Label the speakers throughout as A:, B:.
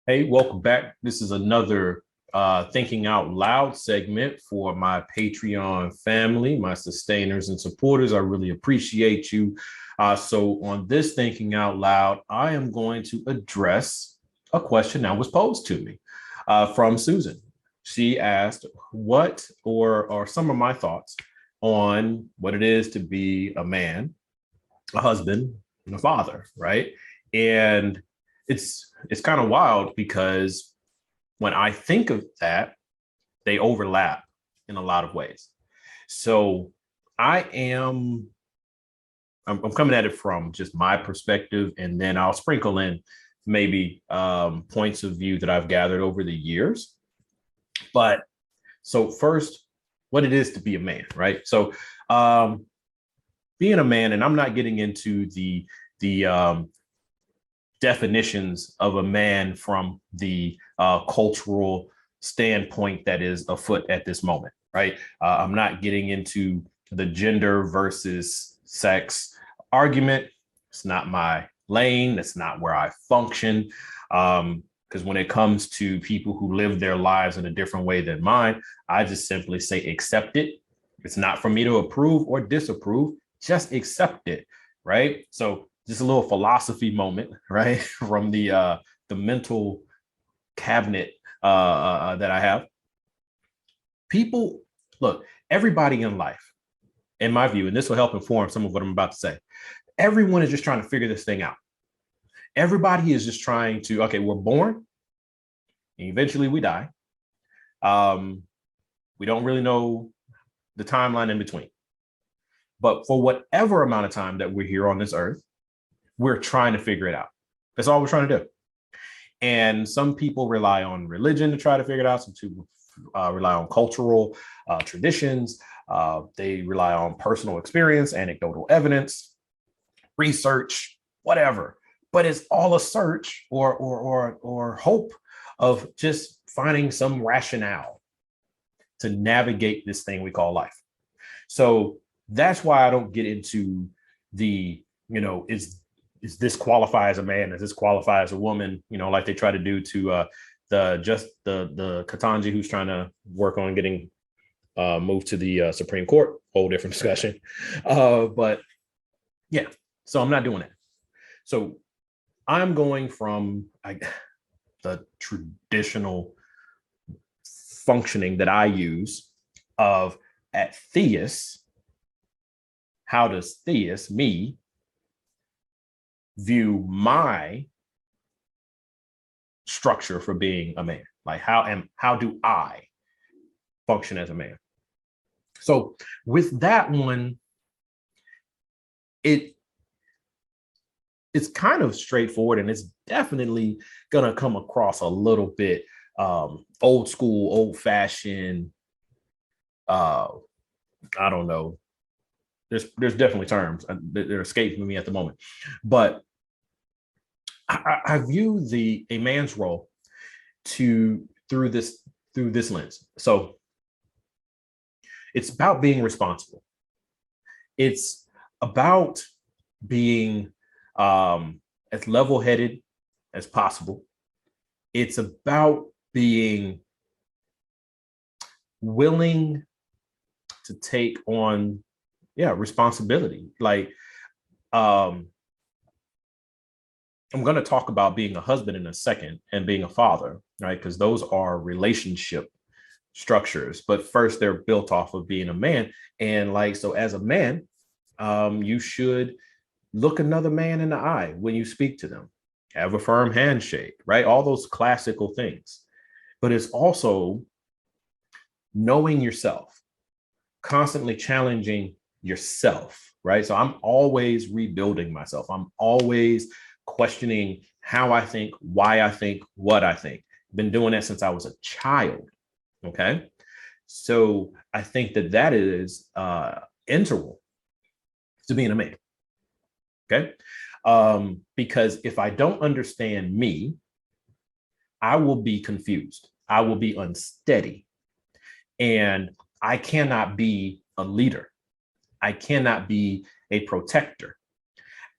A: Hey, welcome back. This is another Thinking Out Loud segment for my Patreon family, my sustainers and supporters. I really appreciate you. So, on this Thinking Out Loud, I am going to address a question that was posed to me from Susan. She asked, what or some of my thoughts on what it is to be a man, a husband, and a father, right? And it's kind of wild because when I think of that, they overlap in a lot of ways. So I am I'm coming at it from just my perspective, and then I'll sprinkle in maybe points of view that I've gathered over the years. But so first, what it is to be a man, right? So um, being a man, and I'm not getting into the definitions of a man from the cultural standpoint that is afoot at this moment, right? I'm not getting into the gender versus sex argument. It's not my lane. That's not where I function. Because when it comes to people who live their lives in a different way than mine, I just simply say accept it. It's not for me to approve or disapprove. Just accept it, right? So just a little philosophy moment, right, from the mental cabinet that I have. People, look, everybody in life, in my view, and this will help inform some of what I'm about to say. Everyone is just trying to figure this thing out. Everybody is just trying to. Okay, we're born, and eventually we die. Um, we don't really know the timeline in between, but for whatever amount of time that we're here on this earth, we're trying to figure it out. That's all we're trying to do. And some people rely on religion to try to figure it out. Some people rely on cultural traditions. They rely on personal experience, anecdotal evidence, research, whatever. But it's all a search or hope of just finding some rationale to navigate this thing we call life. So that's why I don't get into the, is this qualify as a man? Does this qualify as a woman? Like they try to do to the Katanji who's trying to work on getting moved to the Supreme Court. Whole different discussion. But yeah, so I'm not doing that. So I'm going from the traditional functioning that I use of at Theus. How does Theus, me, view my structure for being a man? Like how do I function as a man? So with that one, it's kind of straightforward, and it's definitely gonna come across a little bit old school, old fashioned. Uh, I don't know. There's definitely terms that are escaping me at the moment, but I view a man's role to through this lens. So it's about being responsible. It's about being as level-headed as possible. It's about being willing to take on, responsibility. Like I'm going to talk about being a husband in a second and being a father, right? Because those are relationship structures. But first, they're built off of being a man. And like, so as a man, you should look another man in the eye when you speak to them, have a firm handshake, right? All those classical things. But it's also knowing yourself, constantly challenging yourself, right? So I'm always rebuilding myself. I'm always questioning how I think, why I think, what I think. Been doing that since I was a child. Okay. So I think that is integral to being a man. Okay. Because if I don't understand me, I will be confused. I will be unsteady. And I cannot be a leader. I cannot be a protector.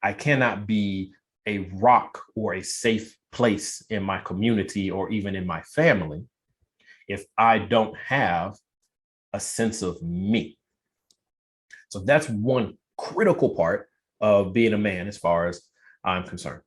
A: I cannot be a rock or a safe place in my community or even in my family if I don't have a sense of me. So that's one critical part of being a man as far as I'm concerned.